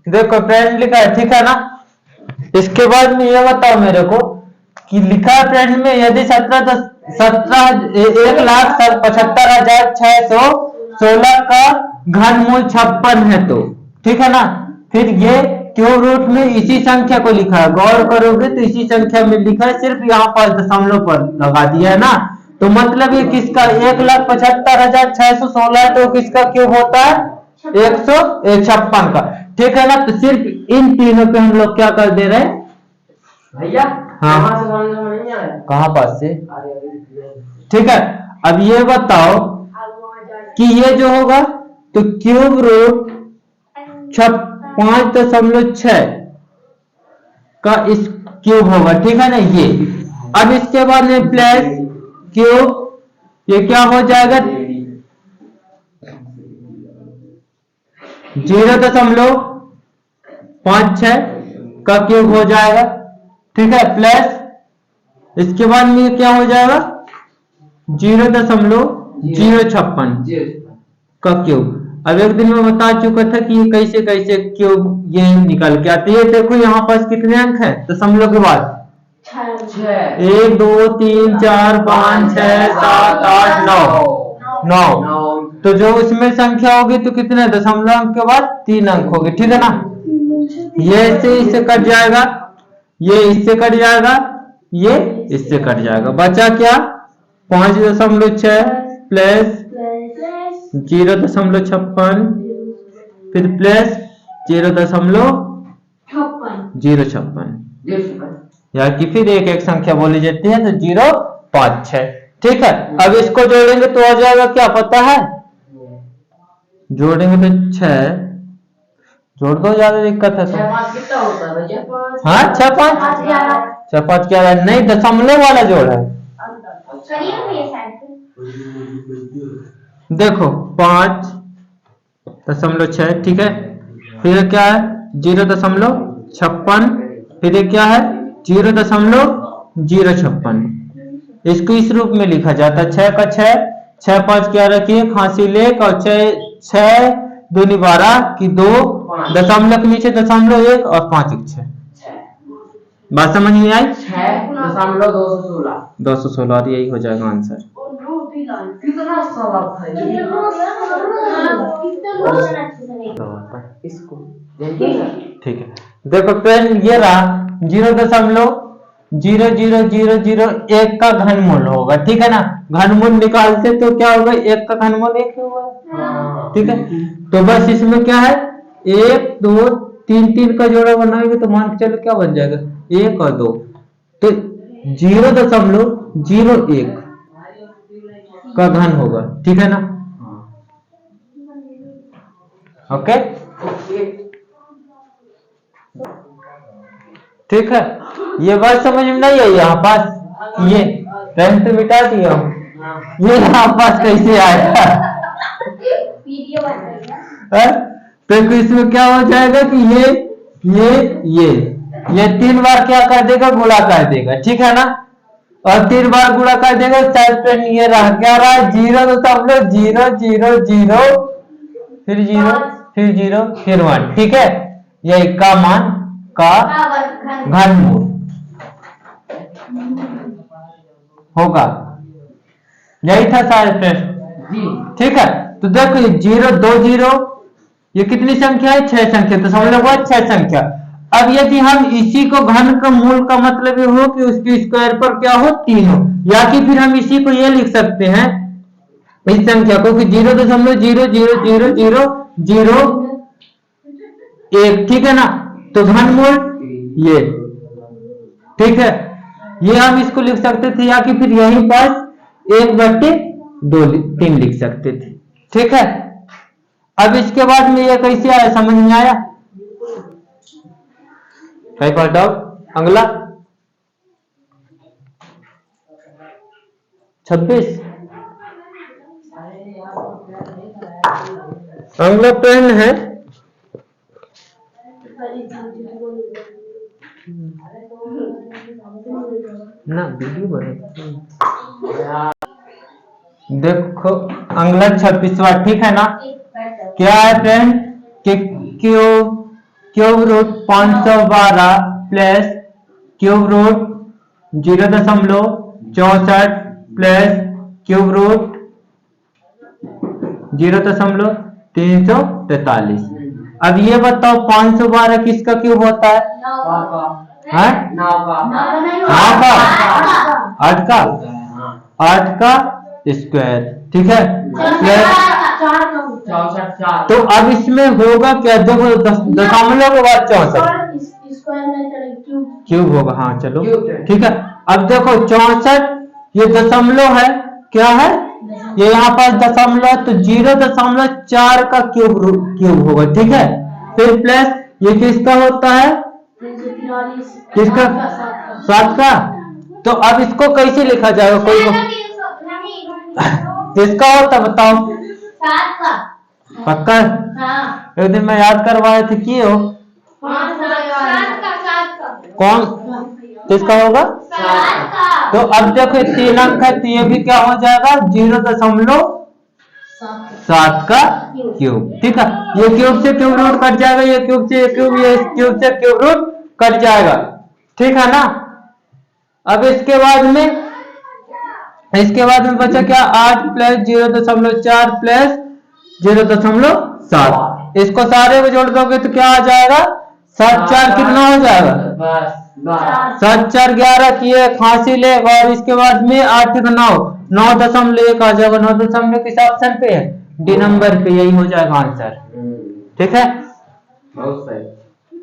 देखो फ्रेंड लिखा है, ठीक है ना। इसके बाद में ये बताओ मेरे को कि लिखा है फ्रेंड में यदि 1,75,616 का घनमूल 56 है तो, ठीक है ना। फिर ये क्यूब रूट में इसी संख्या को लिखा है, गौर करोगे तो इसी संख्या में लिखा है, सिर्फ यहाँ पर दशमलव पर लगा दिया है ना। तो मतलब ये किसका 1,75,616 तो किसका क्यूब होता है 156 का, ठीक है ना। तो सिर्फ इन तीनों पे हम लोग क्या कर दे रहे हैं भैया। हाँ कहाँ पास से, ठीक है। अब ये बताओ कि ये जो होगा तो क्यूब रूट 5.6 का इस क्यूब होगा, ठीक है ना ये। अब इसके बाद में प्लस क्यूब, ये क्या हो जाएगा 0.56 का क्यूब हो जाएगा, ठीक है। प्लस इसके बाद में क्या हो जाएगा 0.056 का क्यूब। अब एक दिन में बता चुका था कि ये कैसे कैसे क्यूब ये निकल के आती है। देखो यहाँ पास कितने अंक है दशमलव के बाद 1 2 3 4 5 6 7 8 9 तो जो इसमें संख्या होगी तो कितने दशमलव अंक के बाद 3 अंक होगी, ठीक है ना। ये इससे कट जाएगा, ये इससे कट जाएगा, ये इससे कट जाएगा, बचा क्या 5.6 प्लस 0.56 फिर प्लस 0.056 या कि फिर एक एक संख्या बोली जाती है तो 056, ठीक है। अब इसको जोड़ेंगे तो आ जाएगा क्या पता है, जोड़ेंगे तो 6 जोड़ दो, ज्यादा दिक्कत है तो हाँ 6 5 11 नहीं दशमलव वाला जोड़ है। देखो 5.6 ठीक है, फिर क्या है 0.56 फिर क्या है 0.056 इसको इस रूप में लिखा जाता है 6 का 6 6 5 क्या रखिए फांसी लेक और 6 दूनी 12 की 2 दशमलव के नीचे दशमलव 1 और 5 1 6 बात समझ में आई 216 और यही हो जाएगा आंसर। ठीक है देखो फ्रेंड ये रहा 0.00001 का घनमूल होगा, ठीक है ना। घनमूल निकालते तो क्या होगा 1 का घनमूल 1 होगा, ठीक है। तो बस इसमें क्या है 1 2 3 3 का जोड़ा बनाएंगे तो मान के चलो क्या बन जाएगा 1 और 2 तो 0.01 का घन होगा, ठीक है ना। ओके ठीक है, ये बात समझ में नहीं आई यहाँ पास, ये पेन तो मिटा दिया ये यहाँ पास कैसे आएगा तो इसमें क्या हो जाएगा कि ये 3 बार क्या कर देगा गुणा कर देगा, ठीक है ना। और 3 बार गुणा कर देगा साइड ये रहा क्या रहा 0.000 फिर 0 फिर 0 फिर 1, ठीक है। यही का मान का घनमूल होगा, यही था सारे प्रश्न, ठीक है। तो देखो 0 2 0 ये कितनी संख्या है 6 संख्या तो समझ लो 6 संख्या। अब यदि हम इसी को घन का मूल का मतलब ये हो कि उसके स्क्वायर पर क्या हो 3 हो, या कि फिर हम इसी को ये लिख सकते हैं इस संख्या को कि 0.00001, ठीक है ना। तो घनमूल ये, ठीक है, ये हम इसको लिख सकते थे या कि फिर यहीं पर 1/2 लिख सकते थे, ठीक है। अब इसके बाद में ये कैसे आया समझ में आया कहीं पर डाउट। अगला 26 अगला पेन है ना वीडियो बना देखो अगला 26वां, ठीक है ना। क्या है फ्रेंड कि cube root 512 plus cube root 0.64 plus cube root 0.343। अब ये बताओ 512 किसका क्यूब होता है? 9 का 8 का स्क्वायर, ठीक है। प्लस तो अब इसमें होगा क्या, देखो दशमलव के बाद 64 क्यूब होगा, हाँ चलो ठीक है। अब देखो 64 ये दशमलव है, क्या है ये यहाँ पर दशमलव, तो 0.4 का क्यूब होगा, ठीक है। फिर प्लस ये किसका होता है, किसका 7 का। तो अब इसको कैसे लिखा जाएगा, कोई किसका होता बताओ? 7 का पक्का? एक दिन मैं याद करवाए थे कि हो कौन किसका होगा? 7 का। तो अब देखो 3 अंक है, तो ये भी क्या हो जाएगा 0.7 का क्यूब, ठीक है। ये क्यूब से क्यूब रूट कट जाएगा, ये क्यूब से क्यूब, ये क्यूब से क्यूब रूट कट जाएगा, ठीक है ना। अब इसके बाद में बचा क्या, 8 प्लस 0.4 प्लस 0.7, इसको सारे को जोड़ दोगे तो क्या आ जाएगा 7 4 कितना हो जाएगा 7 4 11 किए फांसी ले, और इसके बाद में 8 9 9.1 आ जाएगा। 9.1 किस ऑप्शन पे है, डी नंबर पे, यही हो जाएगा आंसर, ठीक है। बहुत सही।